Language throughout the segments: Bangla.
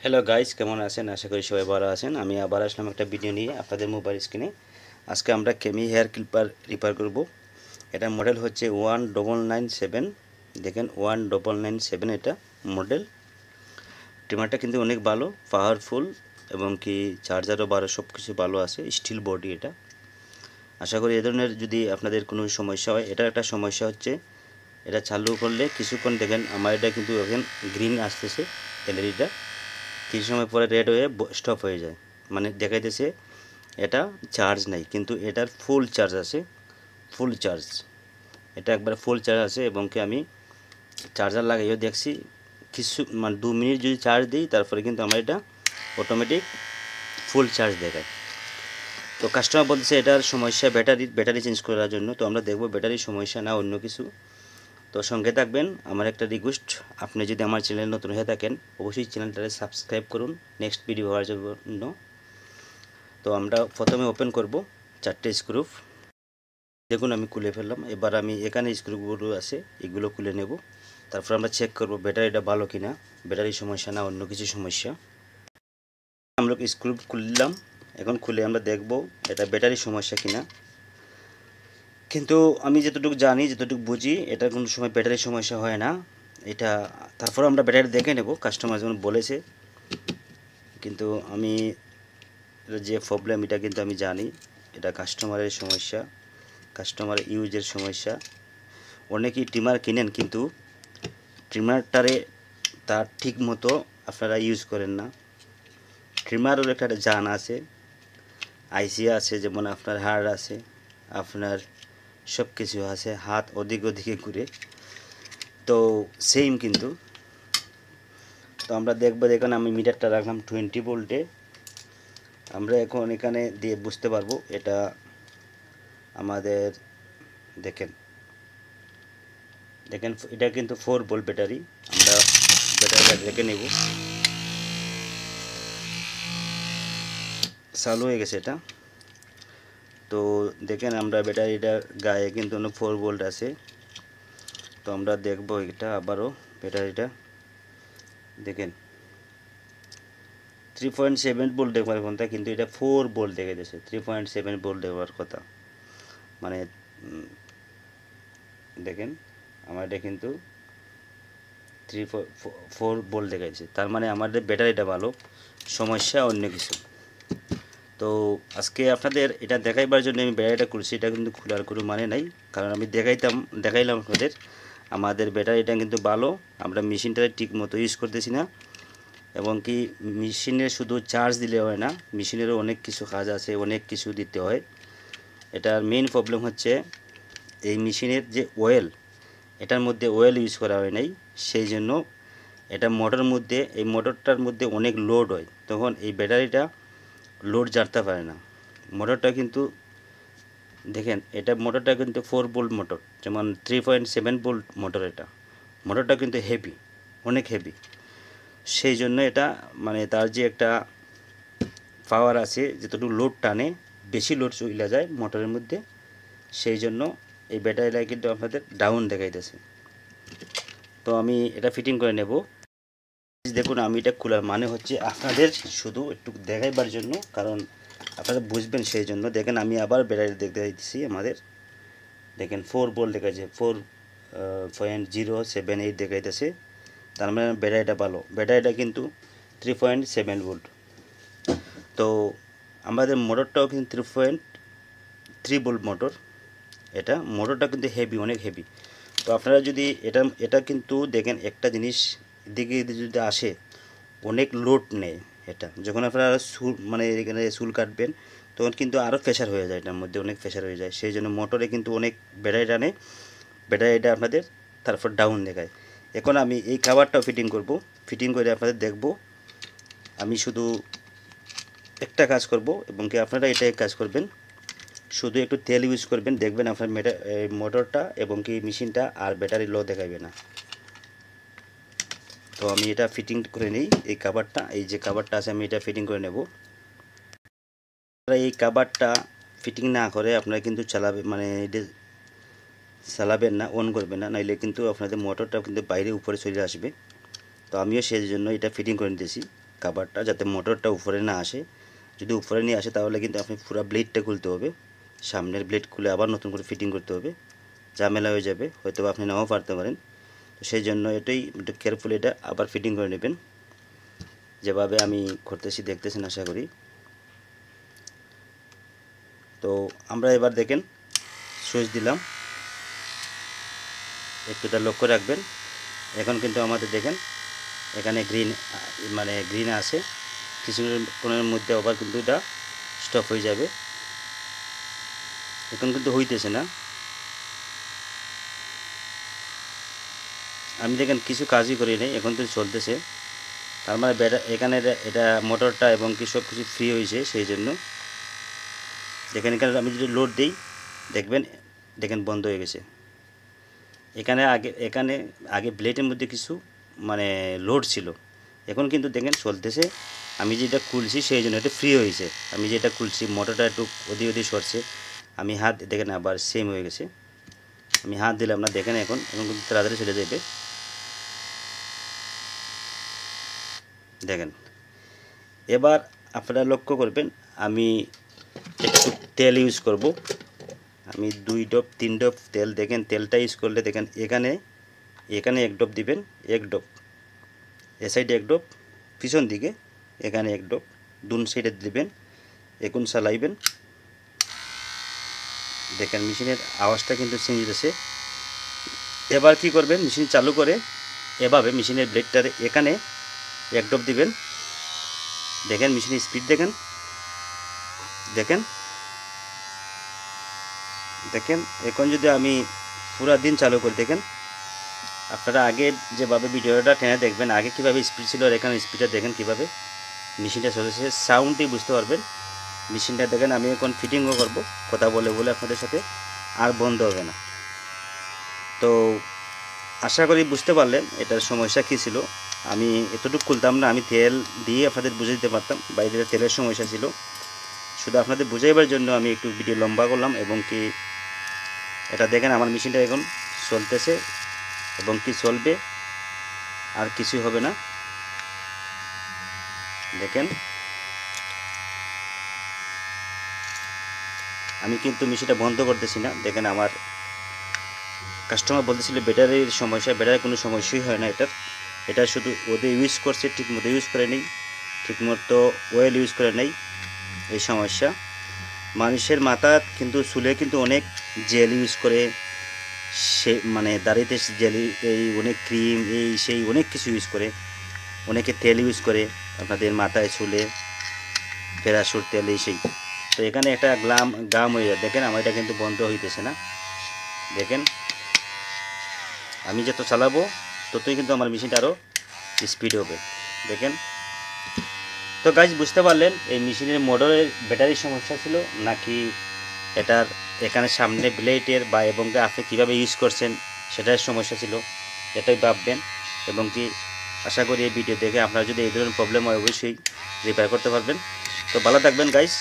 হ্যালো গাইস, কেমন আছেন? আশা করি সবাই ভালো আছেন। আমি আবার আসলাম একটা ভিডিও নিয়ে আপনাদের মোবাইল স্ক্রিনে। আজকে আমরা কেমি হেয়ার ক্লিপার রিপেয়ার করব। এটা মডেল হচ্ছে 1997। দেখেন 1997 এটা মডেল। ট্রিমারটা কিন্তু অনেক ভালো, পাওয়ারফুল এবং কি চার্জারও ভালো, সব কিছু ভালো আছে। স্টিল বডি এটা। আশা করি এ ধরনের যদি আপনাদের কোনো সমস্যা হয়, এটা একটা সমস্যা হচ্ছে এটা চালু করলে কিছুক্ষণ দেখেন আমার এটা কিন্তু এখন গ্রিন আসতেছে এলইডিটা, কিছু সময় পরে রেড হয়ে স্টপ হয়ে যায়, মানে দেখাইতেছে এটা চার্জ নাই, কিন্তু এটার ফুল চার্জ আছে। ফুল চার্জ, এটা একবার ফুল চার্জ আছে এবং কি আমি চার্জার লাগাইও দেখছি কিছু মানে 2 মিনিট যদি চার্জ দিই তারপরে কিন্তু আমার এটা অটোমেটিক ফুল চার্জ দেখায়। তো কাস্টমার বলছে এটার সমস্যা ব্যাটারি চেঞ্জ করার জন্য। তো আমরা দেখব ব্যাটারির সমস্যা না অন্য কিছু। তো সঙ্গে থাকবেন। আমার একটা রিকোয়েস্ট, আপনি যদি আমার চ্যানেল নতুন হয়ে থাকেন অবশ্যই চ্যানেলটাকে সাবস্ক্রাইব করুন নেক্সট ভিডিও হওয়ার জন্য। তো আমরা প্রথমে ওপেন করব 4টে স্ক্রু। দেখুন আমি খুলে ফেললাম। এবার আমি এখানে স্ক্রুগুলো আছে এগুলো খুলে নেব। তারপর আমরা চেক করব ব্যাটারিটা ভালো কিনা, ব্যাটারির সমস্যা না অন্য কিছু সমস্যা। আমরা স্ক্রু খুললাম, এখন খুলে আমরা দেখব এটা ব্যাটারির সমস্যা কিনা। কিন্তু আমি যতটুকু জানি, যতটুকু বুঝি, এটা কোনো সময় ব্যাটারির সমস্যা হয় না এটা। তারপর আমরা ব্যাটারি দেখে নেব, কাস্টমার যেমন বলেছে। কিন্তু আমি যে প্রবলেম এটা কিন্তু আমি জানি এটা কাস্টমারের সমস্যা, কাস্টমার ইউজের সমস্যা। অনেকেই ট্রিমার কিনেন কিন্তু ট্রিমারটারে তার ঠিক মতো আপনারা ইউজ করেন না। ট্রিমারের একটা জান আছে, আইসি আছে, যেমন আপনার হাড় আছে, আপনার সব কিছু আছে, হাত ওদিকে ঘুরে। তো সেম কিন্তু। তো আমরা দেখবো, এখানে আমি মিটারটা রাখলাম 20 ভোল্টে। আমরা এখন এখানে দিয়ে বুঝতে পারবো এটা আমাদের। দেখেন দেখেন এটা কিন্তু 4 ভোল্ট ব্যাটারি। আমরা ব্যাটারিটা দেখে নেব। চালু হয়ে গেছে এটা। তো দেখেন আমরা ব্যাটারিটার গায়ে কিন্তু 4 ভোল্ট আছে। তো আমরা দেখব এটা আবারও ব্যাটারিটা দেখেন 3.7 ভোল্ট দেওয়ার কথা, কিন্তু এটা 4 ভোল্ট দেখে যাচ্ছে। 3.7 ভোল্ট দেওয়ার কথা মানে দেখেন আমার এটা কিন্তু 4 ভোল্ট দেখাচ্ছে। তার মানে আমাদের ব্যাটারিটা ভালো, সমস্যা অন্য কিছু। তো আজকে আপনাদের এটা দেখাইবার জন্য আমি ব্যাটারিটা খুলছি। এটা কিন্তু খোলার কোনো মানে নাই, কারণ আমি দেখাইলাম আপনাদের আমাদের ব্যাটারিটা কিন্তু ভালো। আমরা মেশিনটা ঠিক মতো ইউজ করতেছি না, এবং কি মেশিনে শুধু চার্জ দিলে হয় না, মেশিনেরও অনেক কিছু কাজ আছে, অনেক কিছু দিতে হয়। এটার মেইন প্রবলেম হচ্ছে এই মেশিনের যে অয়েল, এটার মধ্যে অয়েল ইউজ করা হয় নাই। সেই জন্য এটা মোটরের মধ্যে, এই মোটরটার মধ্যে অনেক লোড হয়, তখন এই ব্যাটারিটা লোড জানতে পারে না। মোটরটা কিন্তু দেখেন, এটা মোটরটা কিন্তু 4 ভোল্ট মোটর, যেমন 3.7 ভোল্ট মোটর। এটা মোটরটা কিন্তু হেভি, অনেক হেভি। সেই জন্য এটা মানে তার যে একটা পাওয়ার আছে, যতটুকু লোড টানে বেশি লোড চলে যায় মোটরের মধ্যে। সেই জন্য এই ব্যাটারিটা কিন্তু আপনাদের ডাউন দেখাইতেছে। তো আমি এটা ফিটিং করে নেব। দেখুন আমি এটা খোলার মানে হচ্ছে আপনাদের শুধু একটু দেখাইবার জন্য, কারণ আপনারা বুঝবেন সেই জন্য। দেখেন আমি আবার ব্যাটারি দেখতে দিচ্ছি আমাদের। দেখেন 4 ভোল্ট দেখাচ্ছে, 4.078 দেখাইতেছে। তার মানে ব্যাটারিটা ভালো। ব্যাটারিটা কিন্তু 3.7 ভোল্ট। তো আমাদের মোটরটাও কিন্তু 3.3 ভোল্ট মোটর। এটা মোটরটা কিন্তু হেভি, অনেক হেভি। তো আপনারা যদি এটা কিন্তু দেখেন একটা জিনিস দিকে যদি আসে, অনেক লোড নেয় এটা। যখন আপনারা মানে এখানে চুল কাটবেন তখন কিন্তু আরও প্রেশার হয়ে যায়, এটার মধ্যে অনেক প্রেশার হয়ে যায়। সেই জন্য মোটরে কিন্তু অনেক ব্যাটারি টানে, ব্যাটারিটা আপনাদের তারপর ডাউন দেখায়। এখন আমি এই কাভারটাও ফিটিং করব। ফিটিং করে আপনাদের দেখব। আমি শুধু একটা কাজ করব, এবং কি আপনারা এটাই কাজ করবেন। শুধু একটু তেল ইউজ করবেন, দেখবেন আপনার মোটরটা এবং কি মেশিনটা আর ব্যাটারি লো দেখাবে না। তো আমি এটা ফিটিং করে নিই। এই কাভারটা, এই যে কাভারটা আছে আমি এটা ফিটিং করে নেব। এই কাভারটা ফিটিং না করে আপনারা কিন্তু মানে এটা চালাবেন না, অন করবেন না, নাইলে কিন্তু আপনাদের মোটরটা কিন্তু বাইরে উপরে চলে আসবে। তো আমিও সেই জন্য এটা ফিটিং করে নিতেছি। কাভারটা, যাতে মোটরটা উপরে না আসে। যদি উপরে নিয়ে আসে তাহলে কিন্তু আপনি পুরো ব্লেডটা খুলতে হবে, সামনের ব্লেড খুলে আবার নতুন করে ফিটিং করতে হবে, ঝামেলা হয়ে যাবে, হয়তো আপনি নাও পারতে পারেন। তো সেই জন্য এটাই একটু কেয়ারফুলি এটা আবার ফিটিং করে নেবেন, যেভাবে আমি করতেছি দেখতেছেন আশা করি। তো আমরা এবার দেখেন সুইচ দিলাম, একটুটা লক্ষ্য রাখবেন। এখন কিন্তু আমাদের দেখেন এখানে গ্রিন মানে গ্রিন আছে, কিছুক্ষণের মধ্যে আবার কিন্তু এটা স্টপ হয়ে যাবে। এখন কিন্তু হইতেছে না, আমি দেখেন কিছু কাজই করি নাই, এখন তো চলতেছে। তার মানে এখানে এটা মোটরটা এবং কি সব কিছু ফ্রি হয়েছে, সেই জন্য দেখেন এখানে আমি যদি লোড দিই দেখেন বন্ধ হয়ে গেছে। এখানে আগে ব্লেডের মধ্যে কিছু মানে লোড ছিল, এখন কিন্তু দেখেন চলতেছে। আমি যেটা খুলছি সেই জন্য এটা ফ্রি হয়েছে, আমি যেটা খুলছি মোটরটা একটু ওদিক সরছে, আমি হাত দেখেন আবার সেম হয়ে গেছে। আমি হাত দিলাম না, দেখেন এখন কিন্তু তাড়াতাড়ি চলে যাবে। দেখেন এবার আপনারা লক্ষ্য করবেন, আমি একটু তেল ইউজ করব, আমি 2 ড্রপ 3 ড্রপ তেল, দেখেন তেলটা ইউজ করলে দেখেন এখানে 1 ড্রপ দিবেন, 1 ড্রপ এ সাইডে 1 ড্রপ, পিছন দিকে এখানে 1 ড্রপ, দুন সাইডে দিবেন। এখন চালাইবেন, দেখেন মেশিনের আওয়াজটা কিন্তু চেঞ্জ হতেছে। এবার কি করবেন, মেশিন চালু করে এভাবে মেশিনের ব্লেডটার এখানে 1 ড্রপ দিবেন। দেখেন মেশিনের স্পিড দেখেন দেখেন দেখেন এখন যদি আমি পুরো দিন চালু করি, দেখেন আপনারা আগে যেভাবে ভিডিওটা টেনে দেখবেন, আগে কীভাবে স্পিড ছিল আর এখানে স্পিডটা দেখেন কীভাবে মেশিনটা চলেছে, সাউন্ডই বুঝতে পারবেন। মেশিনটা দেখেন আমি এখন ফিটিংও করব কথা বলে বলে আপনাদের সাথে, আর বন্ধ হবে না। তো আশা করি বুঝতে পারলেন এটার সমস্যা কী ছিল। আমি এতটুকু খুলতাম না, আমি তেল দিয়ে আপনাদের বুঝে দিতে পারতাম, বাইরে তেলের সমস্যা ছিল। শুধু আপনাদের বুঝাইবার জন্য আমি একটু ভিডিও লম্বা করলাম। এবং কি এটা দেখেন আমার মেশিনটা এখন চলতেছে এবং কি চলবে, আর কিছুই হবে না। দেখেন আমি কিন্তু মেশিনটা বন্ধ করতেছি না। দেখেন আমার কাস্টমার বলতেছিল ব্যাটারির সমস্যা, ব্যাটারির কোনো সমস্যাই হয় না এটা শুধু ওদের ইউজ করছে, ঠিক মতো ইউজ করে নেই, ঠিকমতো অয়েল ইউজ করে নেই, এই সমস্যা। মানুষের মাথা কিন্তু চুলে কিন্তু অনেক জেল ইউজ করে, সে মানে দাড়িতে জেলি, এই অনেক ক্রিম এই সেই অনেক কিছু ইউজ করে, অনেকে তেল ইউজ করে আপনাদের মাথায় চুলে, প্যারাশুট তেল এই সেই। তো এখানে একটা গাম হয়ে যায়। দেখেন আমার এটা কিন্তু বন্ধ হইতেছে না। দেখেন আমি যত চালাবো ততই কিন্তু আমার মেশিনটা আরও স্পিড হবে। দেখেন তো গাইজ বুঝতে পারলেন এই মেশিনের মোটরের ব্যাটারির সমস্যা ছিল নাকি এটার এখানে সামনে ব্লেডের বা এবং আপনি কীভাবে ইউজ করছেন সেটার সমস্যা ছিল, এটাই ভাববেন। এবং কি আশা করি এই ভিডিও দেখে আপনারা যদি এই ধরনের প্রবলেম হয় অবশ্যই রিপেয়ার করতে পারবেন। তো ভালো থাকবেন গাইজ,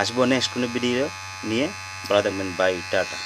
আসবো নেক্সট কোনো ভিডিও নিয়ে, ভালো থাকবেন, বাই, টাটা।